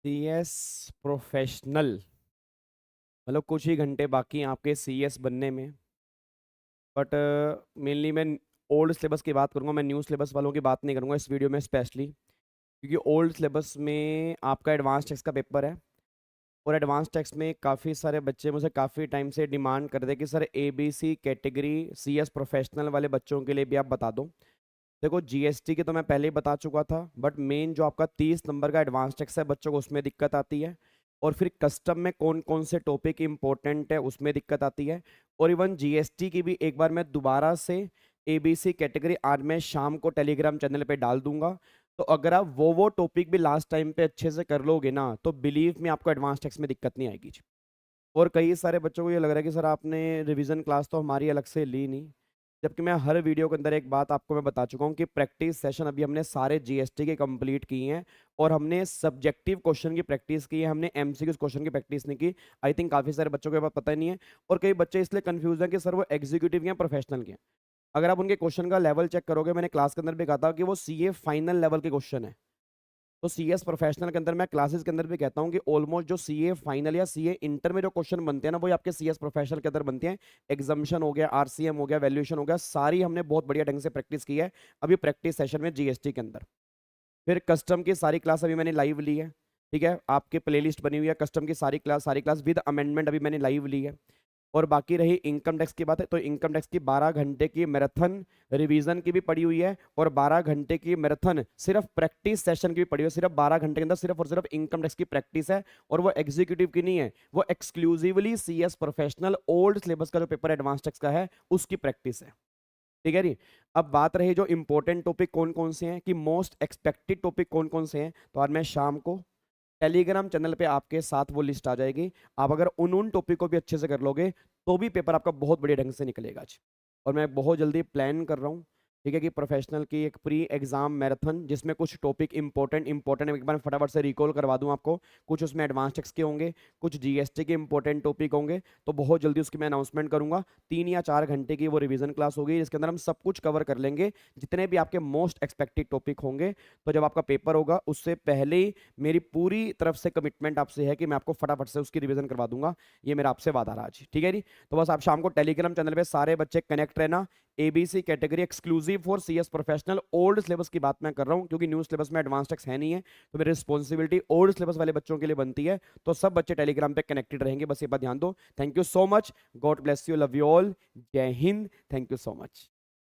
CS professional मतलब कुछ ही घंटे बाकी हैं आपके सीएस बनने में। बट मेनली मैं ओल्ड सिलेबस की बात करूंगा, मैं न्यू सिलेबस वालों की बात नहीं करूंगा इस वीडियो में स्पेशली, क्योंकि ओल्ड सिलेबस में आपका एडवांस टेक्स्ट का पेपर है। और एडवांस टेक्स्ट में काफ़ी सारे बच्चे मुझे काफ़ी टाइम से डिमांड कर रहे कि sir ABC category CS professional वाले बच्चों के लिए भी आप बता दो। देखो जीएसटी की तो मैं पहले ही बता चुका था, बट मेन जो आपका 30 नंबर का एडवांस टेक्स्ट है बच्चों को उसमें दिक्कत आती है। और फिर कस्टम में कौन कौन से टॉपिक इंपॉर्टेंट है उसमें दिक्कत आती है। और इवन जीएसटी की भी एक बार मैं दोबारा से एबीसी कैटेगरी आज मैं शाम को टेलीग्राम चैनल पे डाल दूंगा। तो अगर आप वो टॉपिक भी लास्ट टाइम पे अच्छे से कर लोगे ना तो बिलीव में आपको एडवांस टेक्स्ट में दिक्कत नहीं आएगी। और कई सारे बच्चों को ये लग रहा है कि सर आपने रिवीजन क्लास तो हमारी अलग से ली नहीं, जबकि मैं हर वीडियो के अंदर एक बात आपको मैं बता चुका हूँ कि प्रैक्टिस सेशन अभी हमने सारे जीएसटी के कंप्लीट किए हैं। और हमने सब्जेक्टिव क्वेश्चन की प्रैक्टिस की है, हमने एमसीक्यू क्वेश्चन की प्रैक्टिस नहीं की। आई थिंक काफ़ी सारे बच्चों के पास पता ही नहीं है। और कई बच्चे इसलिए कंफ्यूज हैं कि सर वो एग्जीक्यूटिव या प्रोफेशनल के हैं। अगर आप उनके क्वेश्चन का लेवल चेक करोगे, मैंने क्लास के अंदर भी कहा था कि वो सीए फाइनल लेवल के क्वेश्चन है। तो सीएस प्रोफेशनल के अंदर मैं क्लासेस के अंदर भी कहता हूँ कि ऑलमोस्ट जो सीए फाइनल या सीए इंटर में जो क्वेश्चन बनते हैं ना, वो आपके सीएस प्रोफेशनल के अंदर बनते हैं। एग्जामिशन हो गया, आरसीएम हो गया, वैल्यूएशन हो गया, सारी हमने बहुत बढ़िया ढंग से प्रैक्टिस की है अभी प्रैक्टिस सेशन में जीएसटी के अंदर। फिर कस्टम की सारी क्लास अभी मैंने लाइव ली है। ठीक है, आपके प्लेलिस्ट बनी हुई है कस्टम की सारी क्लास विद अमेंडमेंट अभी मैंने लाइव ली है। और बाकी रही इनकम टैक्स की बात है, तो इनकम टैक्स की 12 घंटे की मैराथन रिवीजन की भी पड़ी हुई है। और 12 घंटे की मैराथन सिर्फ प्रैक्टिस सेशन की भी पड़ी हुई है। सिर्फ 12 घंटे के अंदर सिर्फ और सिर्फ इनकम टैक्स की प्रैक्टिस है। और वो एग्जीक्यूटिव की नहीं है, वो exclusively CS professional old syllabus का जो पेपर एडवांस टैक्स का है उसकी प्रैक्टिस है। ठीक है जी। अब बात रही जो इंपॉर्टेंट टॉपिक कौन कौन से हैं, कि मोस्ट एक्सपेक्टेड टॉपिक कौन कौन से हैं, तो आज मैं शाम को टेलीग्राम चैनल पे आपके साथ वो लिस्ट आ जाएगी। आप अगर उन टॉपिक को भी अच्छे से कर लोगे तो भी पेपर आपका बहुत बढ़िया ढंग से निकलेगा आज। और मैं बहुत जल्दी प्लान कर रहा हूँ, ठीक है, कि प्रोफेशनल की एक प्री एग्जाम मैराथन जिसमें कुछ टॉपिक इंपॉर्टेंट एक बार फटाफट से रिकॉल करवा दूं आपको। कुछ उसमें एडवांस टेक्स के होंगे, कुछ जीएसटी के इंपॉर्टेंट टॉपिक होंगे, तो बहुत जल्दी उसकी मैं अनाउंसमेंट करूंगा। 3 या 4 घंटे की वो रिवीजन क्लास होगी जिसके अंदर हम सब कुछ कवर कर लेंगे, जितने भी आपके मोस्ट एक्सपेक्टेड टॉपिक होंगे। तो जब आपका पेपर होगा उससे पहले ही मेरी पूरी तरफ से कमिटमेंट आपसे है कि मैं आपको फटाफट से उसकी रिवीजन करवा दूंगा। ये मेरा आपसे वादा रहा आज, ठीक है जी। तो बस आप शाम को टेलीग्राम चैनल पे सारे बच्चे कनेक्ट रहना। ABC category exclusive for CS professional old syllabus की बात मैं कर रहा हूं, क्योंकि न्यू सिलेबस में एडवांस टेक्स है नहीं है, तो मेरी रिस्पॉन्सिबिलिटी ओल्ड सिलेबस वाले बच्चों के लिए बनती है। तो सब बच्चे टेलीग्राम पे कनेक्टेड रहेंगे, बस ये बात ध्यान दो। Thank you so much, God bless you, love you all, जय हिंद, थैंक यू सो मच।